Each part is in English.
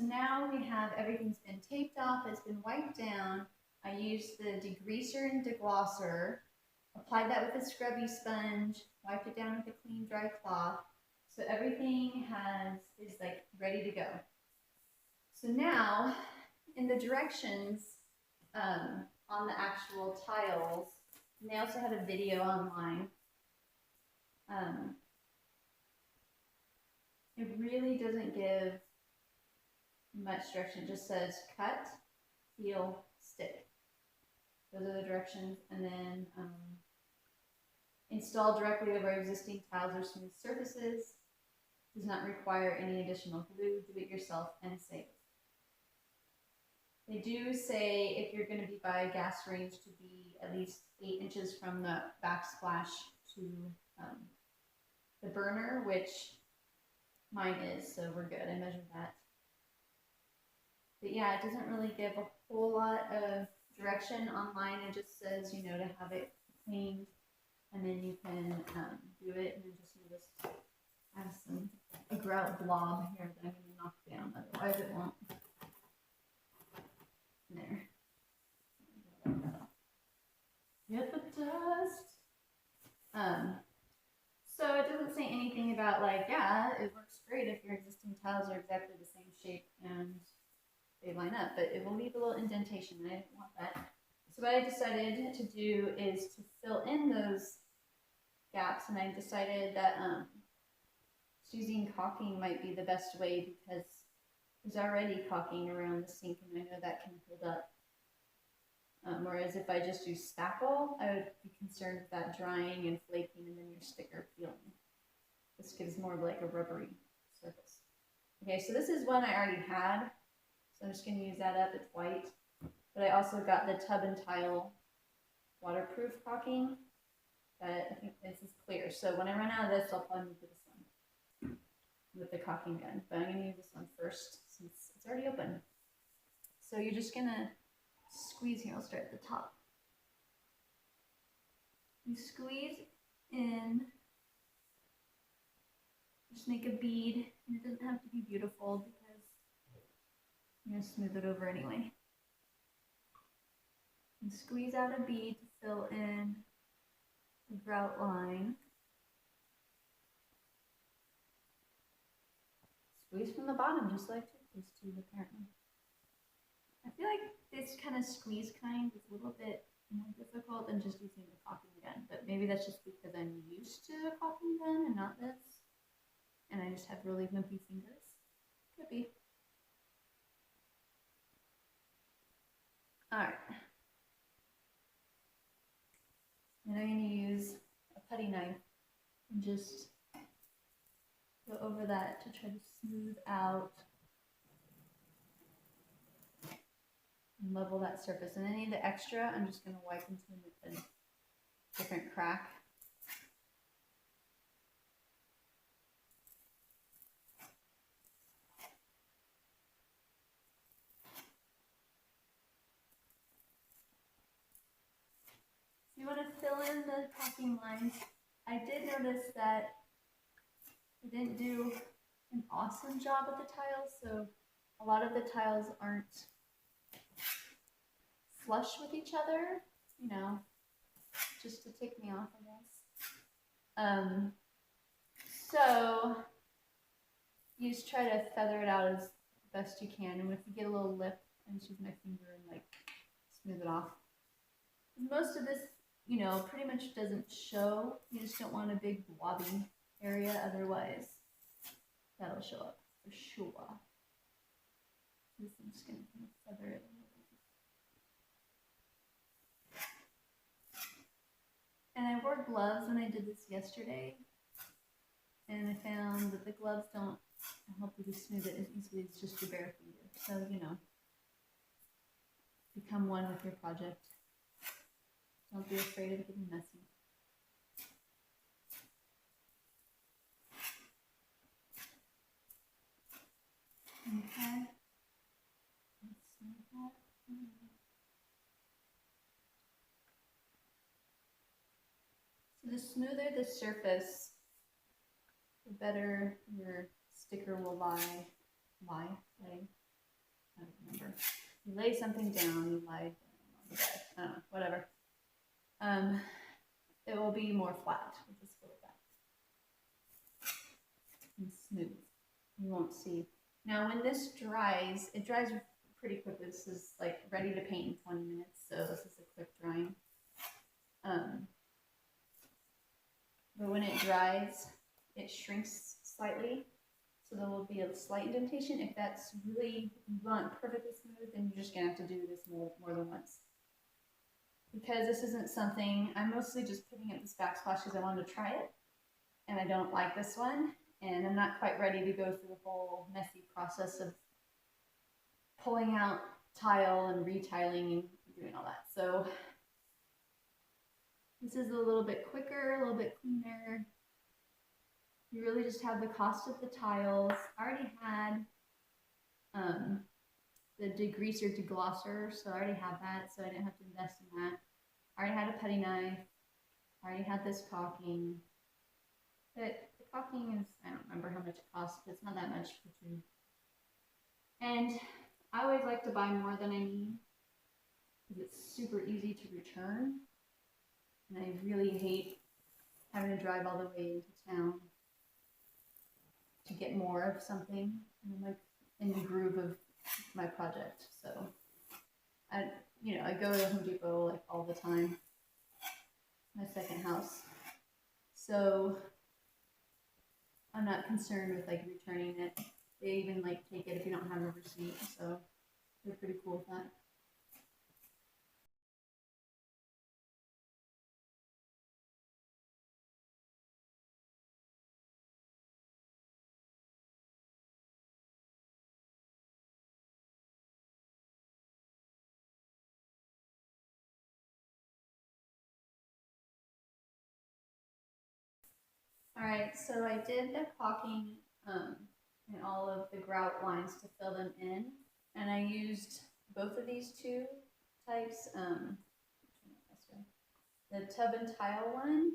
so now we have everything's been taped off, it's been wiped down. I used the degreaser and deglosser, applied that with a scrubby sponge, wiped it down with a clean dry cloth. So everything is like ready to go. So now in the directions on the actual tiles, and they also had a video online. It really doesn't give much direction. It just says cut, heel, stick. Those are the directions. And then install directly over existing tiles or smooth surfaces. Does not require any additional glue. Do it yourself and safe. They do say if you're going to be by a gas range to be at least 8 inches from the backsplash to the burner, which mine is, so we're good. I measured that. But yeah, it doesn't really give a whole lot of direction online. It just says, you know, to have it cleaned, and then you can do it. And then just notice I have a grout blob here that I'm going to knock down, otherwise it won't. There. Get the dust. So it doesn't say anything about like, yeah, it works great if your existing tiles are exactly the same shape and they line up, but it will leave a little indentation, and I didn't want that. So what I decided to do is to fill in those gaps, and I decided that using caulking might be the best way because there's already caulking around the sink, and I know that can hold up. Whereas if I just do spackle, I would be concerned with that drying and flaking and then your sticker peeling. This gives more of like a rubbery surface. Okay, so this is one I already had, so I'm just going to use that up. It's white. But I also got the tub and tile waterproof caulking that I think this is clear. So when I run out of this, I'll probably move to this one with the caulking gun. But I'm going to use this one first since it's already open. So you're just going to squeeze here. I'll start at the top. You squeeze in, just make a bead, and it doesn't have to be beautiful because I'm going to smooth it over anyway. And squeeze out a bead to fill in the grout line. Squeeze from the bottom, just like toothpaste tube apparently. I feel like this kind of squeeze kind is a little bit more difficult than just using the caulking gun, but maybe that's just because I'm used to a caulking gun and not this, and I just have really wimpy fingers. Could be. Alright. And I'm going to use a putty knife and just go over that to try to smooth out and level that surface. And any of the extra, I'm just going to wipe into a different crack. You want to fill in the caulking lines. I did notice that I didn't do an awesome job with the tiles, so a lot of the tiles aren't flush with each other, you know, just to tick me off, I guess. So you just try to feather it out as best you can, and if you get a little lip, I just use my finger and like smooth it off. Most of this, you know, pretty much doesn't show. You just don't want a big blobby area, otherwise that'll show up for sure. This I'm just gonna kind of feather it a little bit. And I wore gloves when I did this yesterday, and I found that the gloves don't help you to smooth it as easily as just your bare finger. So, you know, become one with your project. Don't be afraid of getting messy. Okay. Let's smooth that. So the smoother the surface, the better your sticker will lay. I don't remember. You lay something down, you lie down on the bed. I don't know, whatever. It will be more flat. We'll just go with that. And smooth. You won't see. Now when this dries, it dries pretty quickly. This is like ready to paint in 20 minutes, so this is a quick drying. But when it dries, it shrinks slightly. So there will be a slight indentation. If that's really, you want perfectly smooth, then you're just gonna have to do this more than once. Because this isn't something, I'm mostly just putting up this backsplash because I wanted to try it. And I don't like this one. And I'm not quite ready to go through the whole messy process of pulling out tile and retiling and doing all that. So this is a little bit quicker, a little bit cleaner. You really just have the cost of the tiles. I already had the degreaser, deglosser, so I already had that, so I didn't have to invest in that. I already had a putty knife. I already had this caulking. But the caulking is, I don't remember how much it costs, but it's not that much for two. And I always like to buy more than I need because it's super easy to return. And I really hate having to drive all the way into town to get more of something. And I'm like in the groove of my project. So I go to Home Depot like all the time. My second house. So I'm not concerned with like returning it. They even like take it if you don't have a receipt. So they're pretty cool with that. All right, so I did the caulking in all of the grout lines to fill them in, and I used both of these two types. The tub and tile one,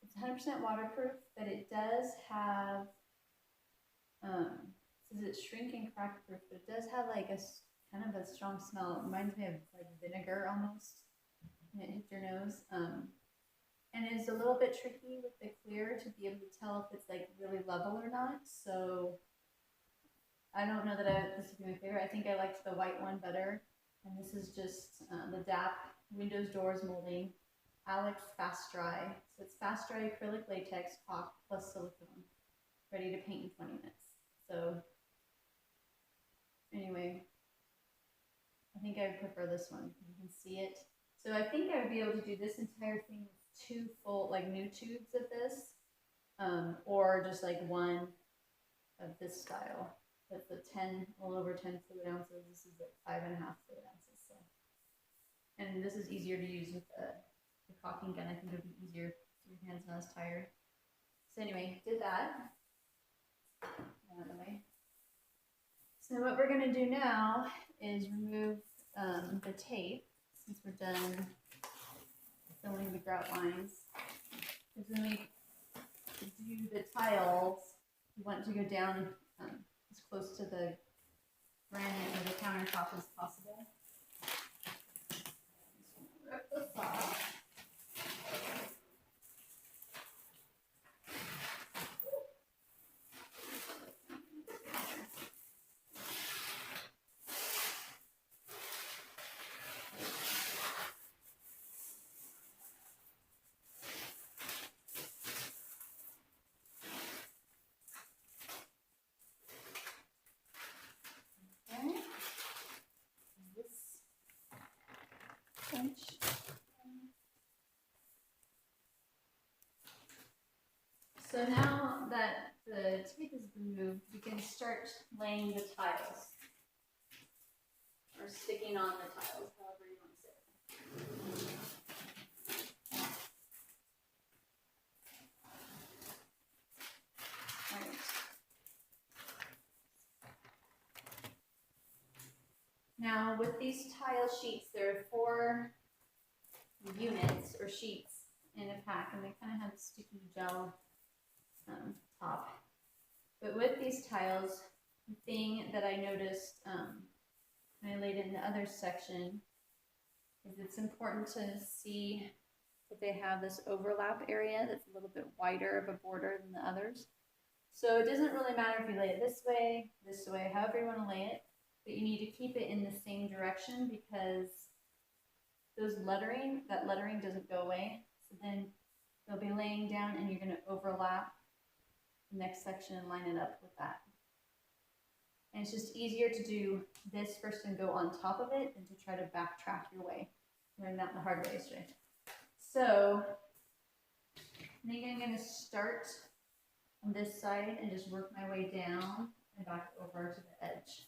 it's 100% waterproof, but it does have, says it's shrink and crack proof, but it does have like a kind of a strong smell. It reminds me of like vinegar almost, and it hits your nose. And it's a little bit tricky with the clear to be able to tell if it's like really level or not. So I don't know that this would be my favorite. I think I liked the white one better. And this is just the DAP Windows Doors Molding Alex Fast Dry. So it's fast dry acrylic latex caulk plus silicone, ready to paint in 20 minutes. So anyway, I think I would prefer this one. You can see it. So I think I would be able to do this entire thing with 2 full, like new tubes of this, or just like one of this style. That's a 10, a little over 10 fluid ounces. This is like 5.5 fluid ounces. So, and this is easier to use with the caulking gun. I think it would be easier so your hand's not as tired. So anyway, did that. Out of the way. So what we're gonna do now is remove the tape since we're done filling the grout lines. Because when we do the tiles, we want to go down as close to the granite or the countertop as possible. Rip this off. So now that the tape is removed, we can start laying the tiles, or sticking on the tiles, however you want to say it. All right. Now with these tile sheets, there are 4 units or sheets in a pack, and they kind of have a sticky gel top. But with these tiles, the thing that I noticed when I laid it in the other section is it's important to see that they have this overlap area that's a little bit wider of a border than the others. So it doesn't really matter if you lay it this way, however you want to lay it, but you need to keep it in the same direction because that lettering doesn't go away. So then they'll be laying down and you're going to overlap the next section and line it up with that. And it's just easier to do this first and go on top of it than to try to backtrack your way. Learn that the hard way yesterday. So I think I'm going to start on this side and just work my way down and back over to the edge.